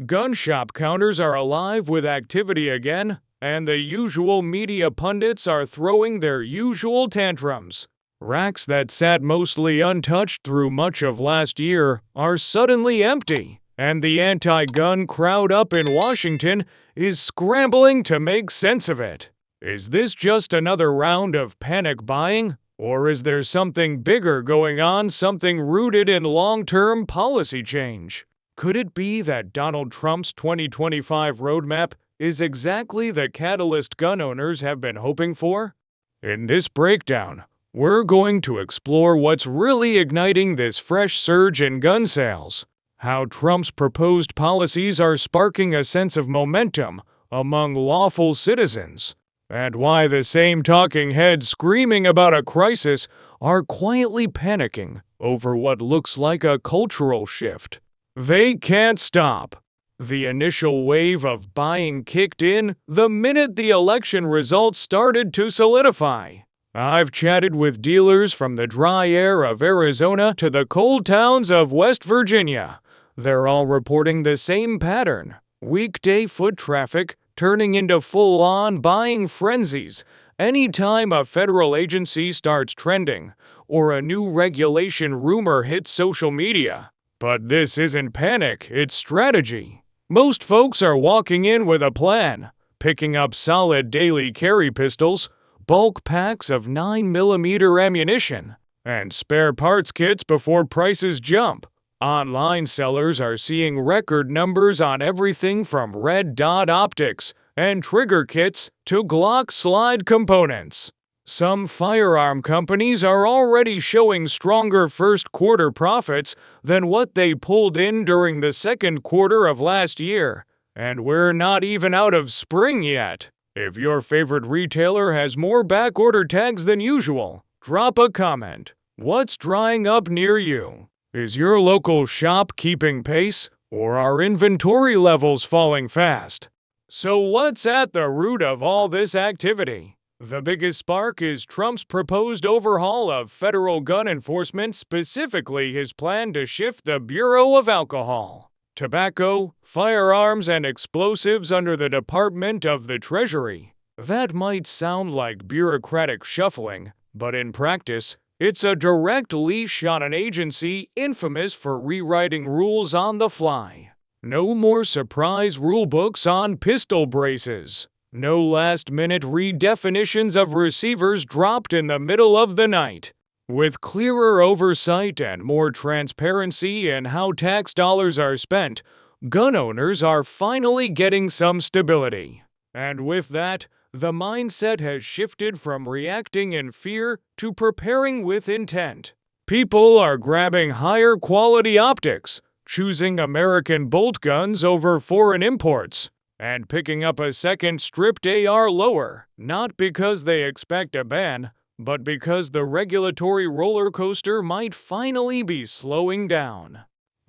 Gun shop counters are alive with activity again, and the usual media pundits are throwing their usual tantrums. Racks that sat mostly untouched through much of last year are suddenly empty, and the anti-gun crowd up in Washington is scrambling to make sense of it. Is this just another round of panic buying, or is there something bigger going on, something rooted in long-term policy change? Could it be that Donald Trump's 2025 roadmap is exactly the catalyst gun owners have been hoping for? In this breakdown, we're going to explore what's really igniting this fresh surge in gun sales, how Trump's proposed policies are sparking a sense of momentum among lawful citizens, and why the same talking heads screaming about a crisis are quietly panicking over what looks like a cultural shift. They can't stop. The initial wave of buying kicked in the minute the election results started to solidify. I've chatted with dealers from the dry air of Arizona to the cold towns of West Virginia. They're all reporting the same pattern: weekday foot traffic turning into full-on buying frenzies anytime a federal agency starts trending or a new regulation rumor hits social media. But this isn't panic, it's strategy. Most folks are walking in with a plan, picking up solid daily carry pistols, bulk packs of 9mm ammunition, and spare parts kits before prices jump. Online sellers are seeing record numbers on everything from red dot optics and trigger kits to Glock slide components. Some firearm companies are already showing stronger first quarter profits than what they pulled in during the second quarter of last year, and we're not even out of spring yet. If your favorite retailer has more backorder tags than usual, drop a comment. What's drying up near you? Is your local shop keeping pace, or are inventory levels falling fast? So what's at the root of all this activity? The biggest spark is Trump's proposed overhaul of federal gun enforcement, specifically his plan to shift the Bureau of Alcohol, Tobacco, Firearms, and Explosives under the Department of the Treasury. That might sound like bureaucratic shuffling, but in practice, it's a direct leash on an agency infamous for rewriting rules on the fly. No more surprise rulebooks on pistol braces. No last-minute redefinitions of receivers dropped in the middle of the night. With clearer oversight and more transparency in how tax dollars are spent, gun owners are finally getting some stability. And with that, the mindset has shifted from reacting in fear to preparing with intent. People are grabbing higher quality optics, choosing American bolt guns over foreign imports, and picking up a second stripped AR lower, not because they expect a ban, but because the regulatory roller coaster might finally be slowing down.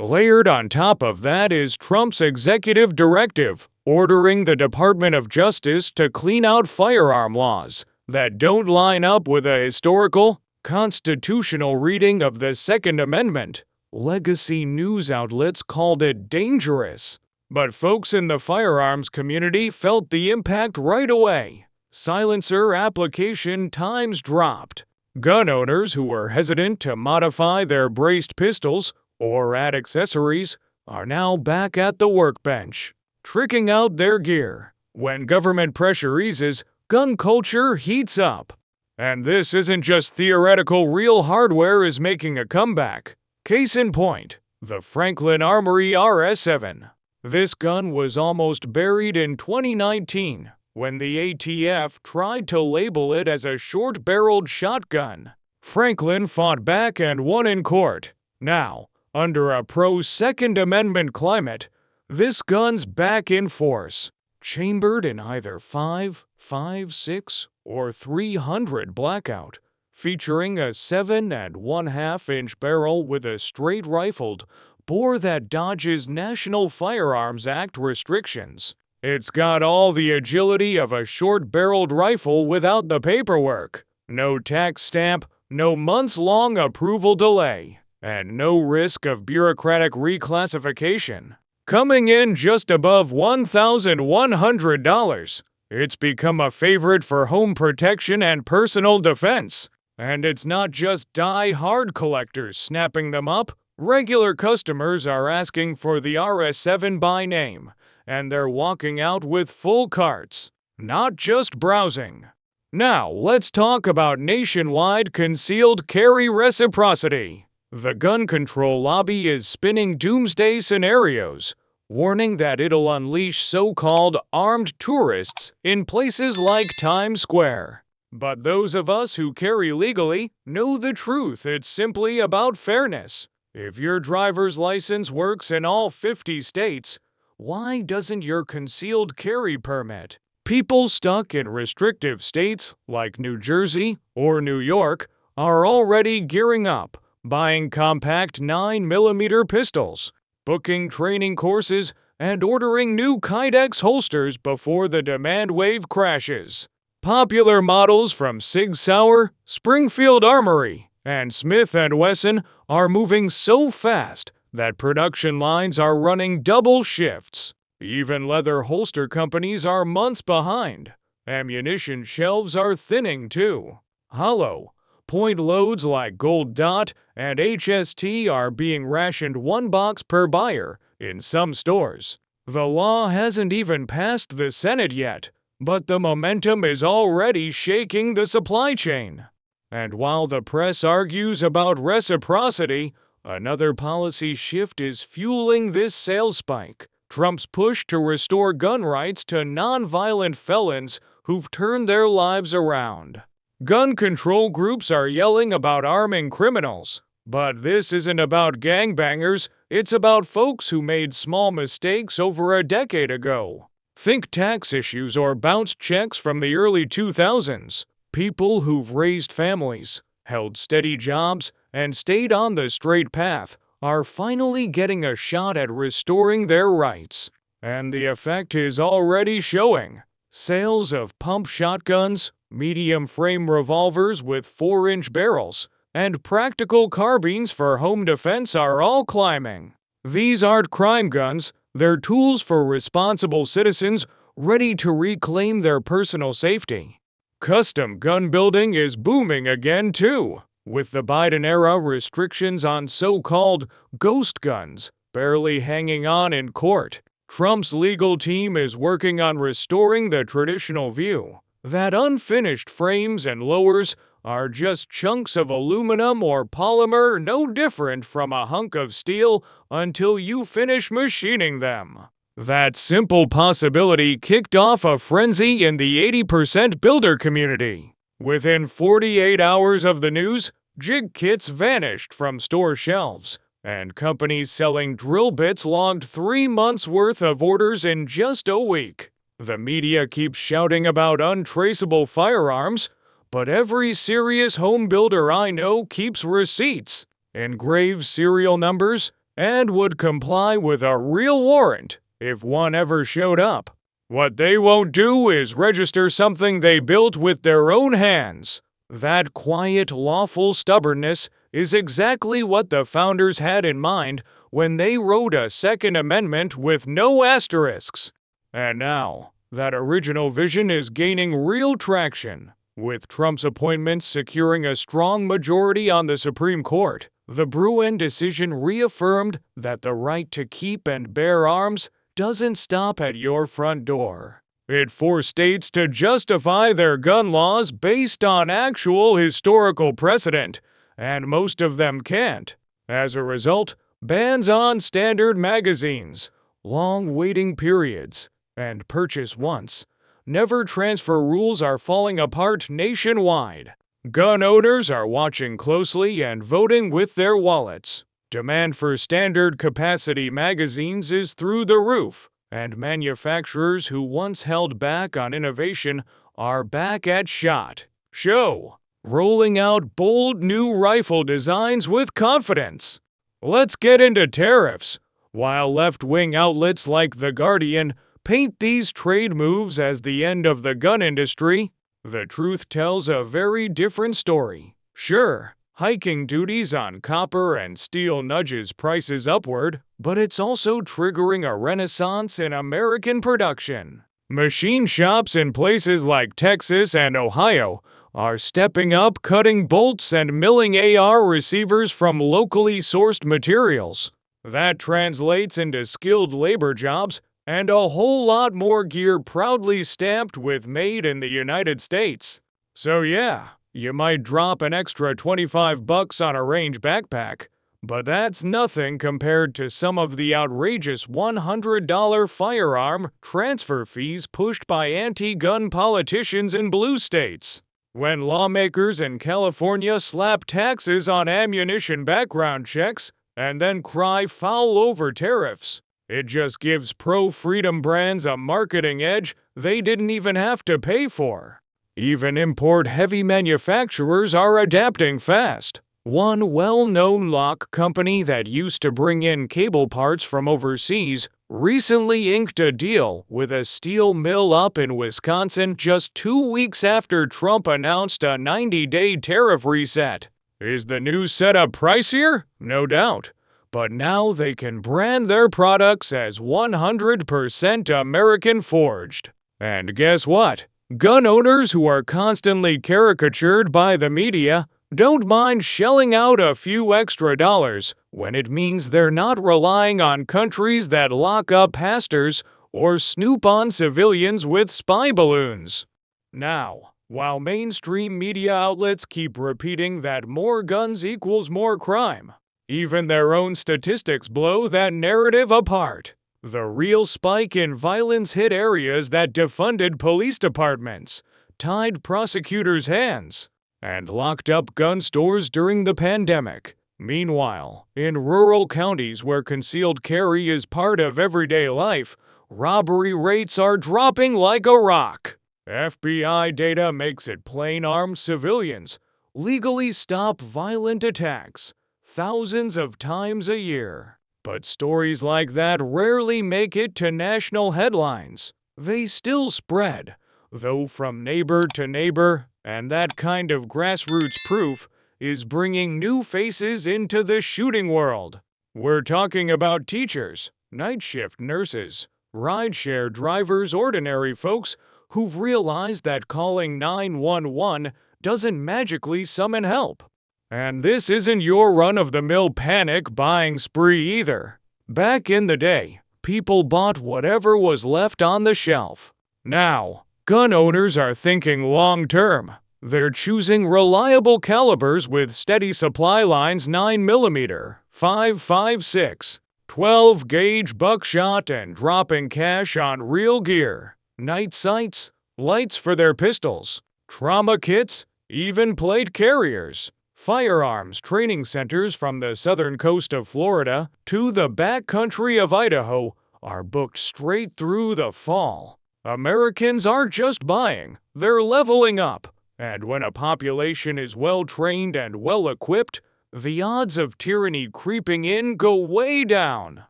Layered on top of that is Trump's executive directive, ordering the Department of Justice to clean out firearm laws that don't line up with a historical, constitutional reading of the Second Amendment. Legacy news outlets called it dangerous, but folks in the firearms community felt the impact right away. Silencer application times dropped. Gun owners who were hesitant to modify their braced pistols or add accessories are now back at the workbench, tricking out their gear. When government pressure eases, gun culture heats up. And this isn't just theoretical, real hardware is making a comeback. Case in point, the Franklin Armory RS7. This gun was almost buried in 2019 when the ATF tried to label it as a short-barreled shotgun. Franklin fought back and won in court. Now, under a pro-Second Amendment climate, this gun's back in force, chambered in either 5.56 or 300 blackout, featuring a 7.5-inch barrel with a straight rifled bore that dodges National Firearms Act restrictions. It's got all the agility of a short-barreled rifle without the paperwork. No tax stamp, no months-long approval delay, and no risk of bureaucratic reclassification. coming in just above $1,100. It's become a favorite for home protection and personal defense. And it's not just die-hard collectors snapping them up. Regular customers are asking for the RS7 by name, and they're walking out with full carts, not just browsing. Now, let's talk about nationwide concealed carry reciprocity. The gun control lobby is spinning doomsday scenarios, warning that it'll unleash so-called armed tourists in places like Times Square. But those of us who carry legally know the truth. It's simply about fairness. If your driver's license works in all 50 states, why doesn't your concealed carry permit? People stuck in restrictive states like New Jersey or New York are already gearing up, buying compact 9mm pistols, booking training courses, and ordering new Kydex holsters before the demand wave crashes. Popular models from Sig Sauer, Springfield Armory, and Smith & Wesson are moving so fast that production lines are running double shifts. Even leather holster companies are months behind. Ammunition shelves are thinning too. Hollow point loads like Gold Dot and HST are being rationed one box per buyer in some stores. The law hasn't even passed the Senate yet, but the momentum is already shaking the supply chain. And while the press argues about reciprocity, another policy shift is fueling this sales spike. Trump's push to restore gun rights to nonviolent felons who've turned their lives around. Gun control groups are yelling about arming criminals, but this isn't about gangbangers, it's about folks who made small mistakes over a decade ago. Think tax issues or bounced checks from the early 2000s. People who've raised families, held steady jobs, and stayed on the straight path are finally getting a shot at restoring their rights. And the effect is already showing. Sales of pump shotguns, medium-frame revolvers with 4-inch barrels, and practical carbines for home defense are all climbing. These aren't crime guns, they're tools for responsible citizens ready to reclaim their personal safety. Custom gun building is booming again too, with the Biden-era restrictions on so-called ghost guns barely hanging on in court. Trump's legal team is working on restoring the traditional view that unfinished frames and lowers are just chunks of aluminum or polymer, no different from a hunk of steel until you finish machining them. That simple possibility kicked off a frenzy in the 80% builder community. Within 48 hours of the news, jig kits vanished from store shelves, and companies selling drill bits logged 3 months' worth of orders in just a week. The media keeps shouting about untraceable firearms, but every serious home builder I know keeps receipts, engraved serial numbers, and would comply with a real warrant if one ever showed up. What they won't do is register something they built with their own hands. That quiet, lawful stubbornness is exactly what the founders had in mind when they wrote a Second Amendment with no asterisks. And now, that original vision is gaining real traction. With Trump's appointments securing a strong majority on the Supreme Court, the Bruen decision reaffirmed that the right to keep and bear arms doesn't stop at your front door. It forced states to justify their gun laws based on actual historical precedent, and most of them can't. As a result, bans on standard magazines, long waiting periods, and purchase once, never transfer rules are falling apart nationwide. Gun owners are watching closely and voting with their wallets. Demand for standard capacity magazines is through the roof, and manufacturers who once held back on innovation are back at SHOT Show, rolling out bold new rifle designs with confidence. Let's get into tariffs. While left-wing outlets like The Guardian paint these trade moves as the end of the gun industry, the truth tells a very different story. Sure, Hiking duties on copper and steel nudges prices upward, but it's also triggering a renaissance in American production. Machine shops in places like Texas and Ohio are stepping up, cutting bolts and milling AR receivers from locally sourced materials. That translates into skilled labor jobs and a whole lot more gear proudly stamped with "Made in the United States." So yeah, you might drop an extra $25 on a range backpack, but that's nothing compared to some of the outrageous $100 firearm transfer fees pushed by anti-gun politicians in blue states. When lawmakers in California slap taxes on ammunition background checks and then cry foul over tariffs, it just gives pro-freedom brands a marketing edge they didn't even have to pay for. Even import-heavy manufacturers are adapting fast. One well-known lock company that used to bring in cable parts from overseas recently inked a deal with a steel mill up in Wisconsin just 2 weeks after Trump announced a 90-day tariff reset. Is the new setup pricier? No doubt. But now they can brand their products as 100% American forged. And guess what? Gun owners who are constantly caricatured by the media don't mind shelling out a few extra dollars when it means they're not relying on countries that lock up pastors or snoop on civilians with spy balloons. Now, while mainstream media outlets keep repeating that more guns equals more crime, even their own statistics blow that narrative apart. The real spike in violence hit areas that defunded police departments, tied prosecutors' hands, and locked up gun stores during the pandemic. Meanwhile, in rural counties where concealed carry is part of everyday life, robbery rates are dropping like a rock. FBI data makes it plain armed civilians legally stop violent attacks thousands of times a year. But stories like that rarely make it to national headlines. They still spread, though from neighbor to neighbor, and that kind of grassroots proof is bringing new faces into the shooting world. We're talking about teachers, night shift nurses, rideshare drivers, ordinary folks who've realized that calling 911 doesn't magically summon help. And this isn't your run-of-the-mill panic buying spree either. Back in the day, people bought whatever was left on the shelf. Now, gun owners are thinking long-term. They're choosing reliable calibers with steady supply lines: 9mm, 5.56, 12-gauge buckshot, and dropping cash on real gear. Night sights, lights for their pistols, trauma kits, even plate carriers. Firearms training centers from the southern coast of Florida to the backcountry of Idaho are booked straight through the fall. Americans aren't just buying, they're leveling up. And when a population is well-trained and well-equipped, the odds of tyranny creeping in go way down.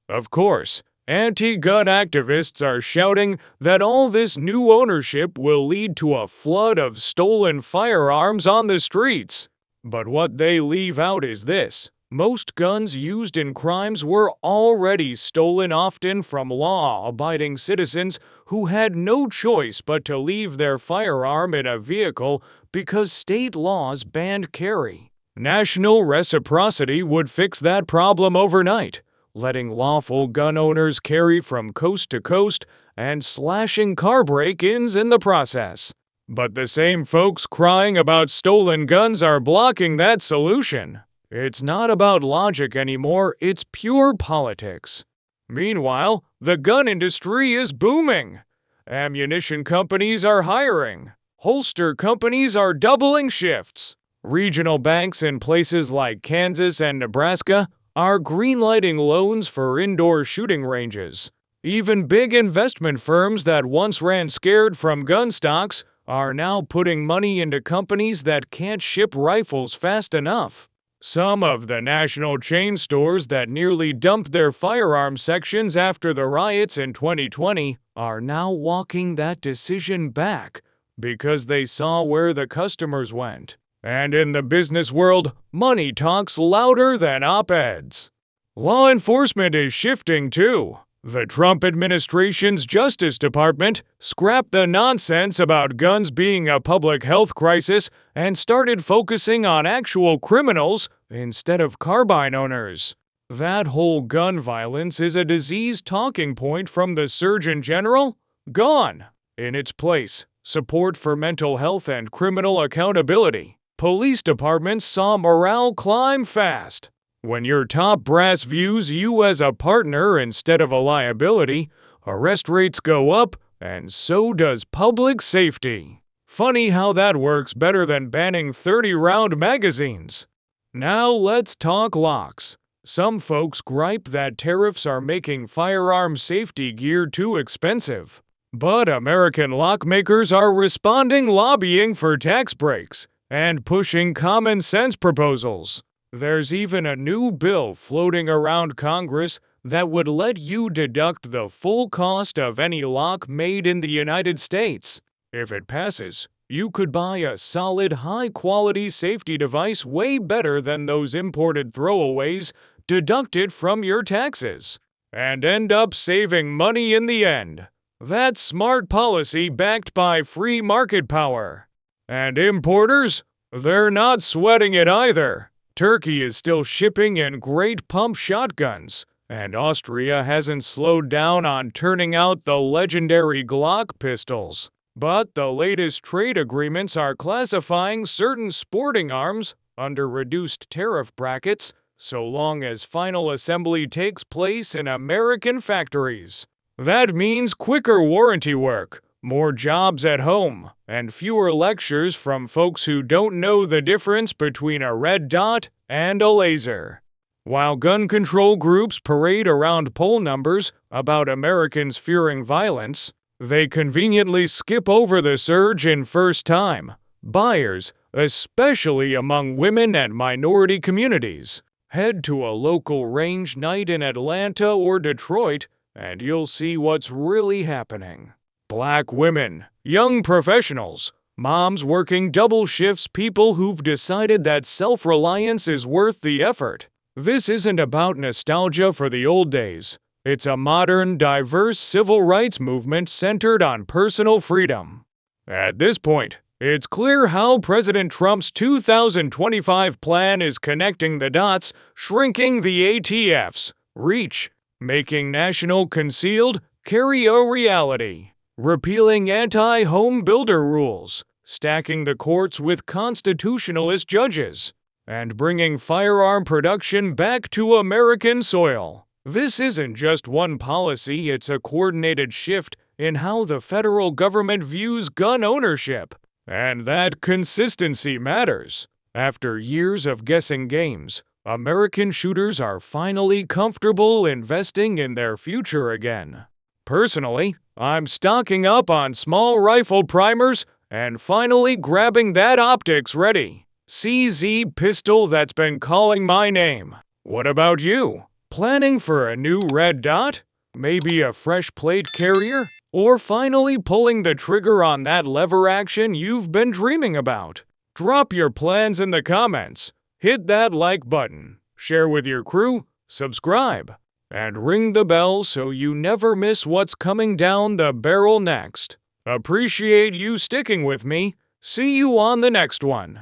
Of course, anti-gun activists are shouting that all this new ownership will lead to a flood of stolen firearms on the streets. But what they leave out is this: most guns used in crimes were already stolen, often from law-abiding citizens who had no choice but to leave their firearm in a vehicle because state laws banned carry. National reciprocity would fix that problem overnight, letting lawful gun owners carry from coast to coast and slashing car break-ins in the process. But the same folks crying about stolen guns are blocking that solution. It's not about logic anymore, it's pure politics. Meanwhile, the gun industry is booming. Ammunition companies are hiring. Holster companies are doubling shifts. Regional banks in places like Kansas and Nebraska are greenlighting loans for indoor shooting ranges. Even big investment firms that once ran scared from gun stocks are now putting money into companies that can't ship rifles fast enough. Some of the national chain stores that nearly dumped their firearm sections after the riots in 2020 are now walking that decision back because they saw where the customers went. And in the business world, money talks louder than op-eds. Law enforcement is shifting too. The Trump administration's Justice Department scrapped the nonsense about guns being a public health crisis and started focusing on actual criminals instead of carbine owners. That whole gun violence is a disease talking point from the Surgeon General? Gone. In its place, support for mental health and criminal accountability. Police departments saw morale climb fast. When your top brass views you as a partner instead of a liability, arrest rates go up, and so does public safety. Funny how that works better than banning 30-round magazines. Now let's talk locks. Some folks gripe that tariffs are making firearm safety gear too expensive. But American lockmakers are responding, lobbying for tax breaks and pushing common sense proposals. There's even a new bill floating around Congress that would let you deduct the full cost of any lock made in the United States. If it passes, you could buy a solid, high-quality safety device way better than those imported throwaways deducted from your taxes, and end up saving money in the end. That's smart policy backed by free market power. And importers? They're not sweating it either. Turkey is still shipping in great pump shotguns, and Austria hasn't slowed down on turning out the legendary Glock pistols. But the latest trade agreements are classifying certain sporting arms under reduced tariff brackets, so long as final assembly takes place in American factories. That means quicker warranty work, more jobs at home, and fewer lectures from folks who don't know the difference between a red dot and a laser. While gun control groups parade around poll numbers about Americans fearing violence, they conveniently skip over the surge in first-time buyers, especially among women and minority communities. Head to a local range night in Atlanta or Detroit, and you'll see what's really happening. Black women, young professionals, moms working double shifts, people who've decided that self-reliance is worth the effort. This isn't about nostalgia for the old days. It's a modern, diverse civil rights movement centered on personal freedom. At this point, it's clear how President Trump's 2025 plan is connecting the dots, shrinking the ATF's reach, making national concealed carry a reality, repealing anti-home builder rules, stacking the courts with constitutionalist judges, and bringing firearm production back to American soil. This isn't just one policy, it's a coordinated shift in how the federal government views gun ownership. And that consistency matters. After years of guessing games, American shooters are finally comfortable investing in their future again. Personally, I'm stocking up on small rifle primers and finally grabbing that optics-ready CZ pistol that's been calling my name. What about you? Planning for a new red dot? Maybe a fresh plate carrier? Or finally pulling the trigger on that lever action you've been dreaming about? Drop your plans in the comments. Hit that like button, share with your crew, subscribe, and ring the bell so you never miss what's coming down the barrel next. Appreciate you sticking with me. See you on the next one.